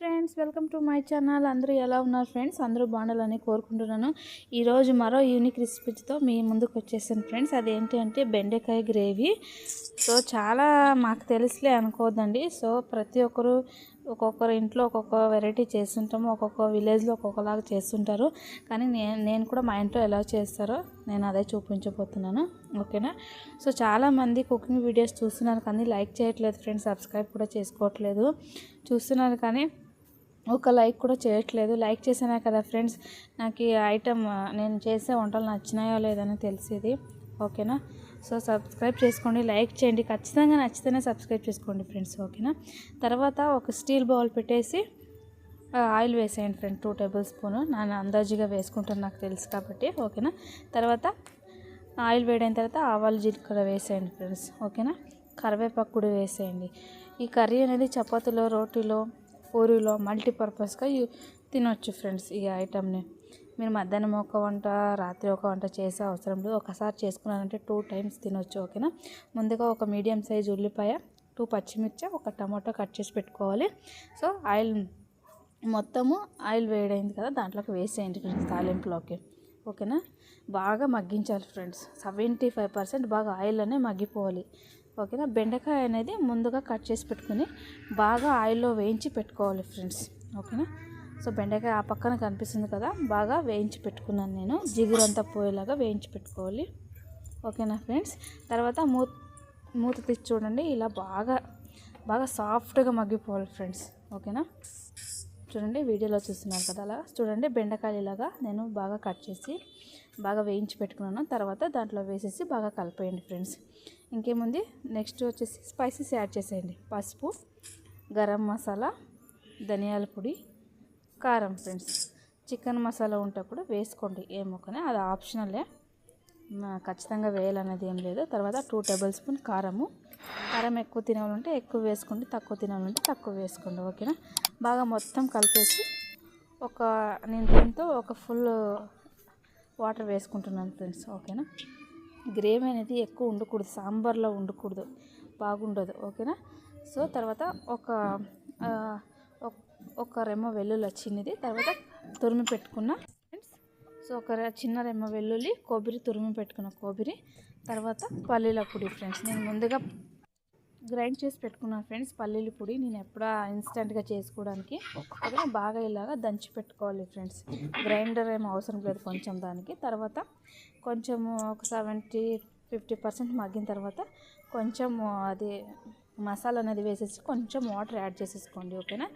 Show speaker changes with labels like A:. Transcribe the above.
A: Friends, welcome to my channel. అందరూ ఎలా ఉన్నారు ఫ్రెండ్స్? అందరూ బాగుండాలని కోరుకుంటున్నాను. ఈరోజు మరో యూనిక్ రెసిపీతో మీ ముందుకు వచ్చేసాను ఫ్రెండ్స్. అదేంటి అంటే బెండకాయ గ్రేవీ. సో చాలా మాకు తెలుసులే అనుకోవద్దండి. సో ప్రతి ఒక్కరు ఒక్కొక్కరు ఇంట్లో ఒక్కొక్క వెరైటీ చేస్తుంటాము, ఒక్కొక్క విలేజ్లో ఒక్కొక్కలాగా చేస్తుంటారు. కానీ నేను కూడా మా ఇంట్లో ఎలా చేస్తారో నేను అదే చూపించబోతున్నాను. ఓకేనా? సో చాలామంది కుకింగ్ వీడియోస్ చూస్తున్నారు కానీ లైక్ చేయట్లేదు ఫ్రెండ్స్, సబ్స్క్రైబ్ కూడా చేసుకోవట్లేదు. చూస్తున్నారు కానీ ఒక లైక్ కూడా చేయట్లేదు. లైక్ చేసినా కదా ఫ్రెండ్స్ నాకు ఈ ఐటమ్, నేను చేసే వంటలు నచ్చినాయో లేదని తెలిసేది. ఓకేనా? సో సబ్స్క్రైబ్ చేసుకోండి, లైక్ చేయండి. ఖచ్చితంగా నచ్చితేనే సబ్స్క్రైబ్ చేసుకోండి ఫ్రెండ్స్. ఓకేనా? తర్వాత ఒక స్టీల్ బౌల్ పెట్టేసి ఆయిల్ వేసేయండి ఫ్రెండ్, 2 టేబుల్ స్పూన్. నేను అందాజుగా వేసుకుంటాను, నాకు తెలుసు కాబట్టి. ఓకేనా? తర్వాత ఆయిల్ వేడైన తర్వాత ఆవాలు జీలకర్ర వేసేయండి ఫ్రెండ్స్. ఓకేనా? కరివేపాకు కూడా వేసేయండి. ఈ కర్రీ అనేది చపాతీలో, రోటీలో, పూరీలో మల్టీపర్పస్గా తినొచ్చు ఫ్రెండ్స్. ఈ ఐటమ్ని మీరు మధ్యాహ్నం ఒక వంట, రాత్రి ఒక వంట చేసే అవసరం లేదు. ఒకసారి చేసుకున్నారంటే 2 టైమ్స్ తినొచ్చు. ఓకేనా? ముందుగా ఒక మీడియం సైజ్ ఉల్లిపాయ, 2 పచ్చిమిర్చి, ఒక టమాటో కట్ చేసి పెట్టుకోవాలి. సో మొత్తము ఆయిల్ వేడైంది కదా, దాంట్లోకి వేసేయండి ఫ్రెండ్స్, తాలింపులోకి. ఓకేనా? బాగా మగ్గించాలి ఫ్రెండ్స్. 75% బాగా ఆయిల్లోనే మగ్గిపోవాలి. ఓకేనా? బెండకాయ అనేది ముందుగా కట్ చేసి పెట్టుకుని బాగా ఆయిల్లో వేయించి పెట్టుకోవాలి ఫ్రెండ్స్. ఓకేనా? సో బెండకాయ ఆ పక్కన కనిపిస్తుంది కదా, బాగా వేయించి పెట్టుకున్నాను నేను. జిగురంతా పోయేలాగా వేయించి పెట్టుకోవాలి. ఓకేనా ఫ్రెండ్స్? తర్వాత మూత తీసి చూడండి, ఇలా బాగా సాఫ్ట్గా మగ్గిపోవాలి ఫ్రెండ్స్. ఓకేనా? చూడండి, వీడియోలో చూస్తున్నారు కదా, అలా చూడండి. బెండకాయలు ఇలాగా నేను బాగా కట్ చేసి బాగా వేయించి పెట్టుకున్నాను. తర్వాత దాంట్లో వేసేసి బాగా కలిపేయండి ఫ్రెండ్స్. ఇంకేముంది, నెక్స్ట్ వచ్చేసి స్పైసెస్ యాడ్ చేసేయండి. పసుపు, గరం మసాలా, ధనియాల పొడి, కారం ఫ్రెండ్స్. చికెన్ మసాలా ఉంటే కూడా వేసుకోండి, ఏమోకనే, అది ఆప్షనలే, ఖచ్చితంగా వేయాలనేది ఏం లేదు. తర్వాత 2 టేబుల్ స్పూన్ కారం ఎక్కువ తినాలంటే ఎక్కువ వేసుకోండి, తక్కువ తినాలంటే తక్కువ వేసుకోండి. ఓకేనా? బాగా మొత్తం కలిపేసి నేను దీంతో ఒక ఫుల్ వాటర్ వేసుకుంటున్నాను ఫ్రెండ్స్. ఓకేనా? గ్రేవీ అనేది ఎక్కువ ఉండకూడదు, సాంబార్లో ఉండకూడదు, బాగుండదు. ఓకేనా? సో తర్వాత ఒక రెమ్మ వెల్లుల్లి చిన్నది, తర్వాత తురిమి పెట్టుకున్న ఫ్రెండ్స్. సో ఒక చిన్న రెమ్మ వెల్లుల్లి, తురిమి పెట్టుకున్న కొబ్బరి, తర్వాత పల్లీల పొడి ఫ్రెండ్స్. నేను ముందుగా గ్రైండ్ చేసి పెట్టుకున్నాను ఫ్రెండ్స్ పల్లీల పొడి. నేను ఎప్పుడా ఇన్స్టెంట్గా చేసుకోవడానికి. ఓకే, బాగా ఇలాగా దంచి పెట్టుకోవాలి ఫ్రెండ్స్. గ్రైండర్ ఏం అవసరం లేదు కొంచెం దానికి. తర్వాత కొంచెము ఒక 50% మగ్గిన తర్వాత కొంచెం అది మసాలా అనేది వేసేసి కొంచెం వాటర్ యాడ్ చేసేసుకోండి. ఓకేనా?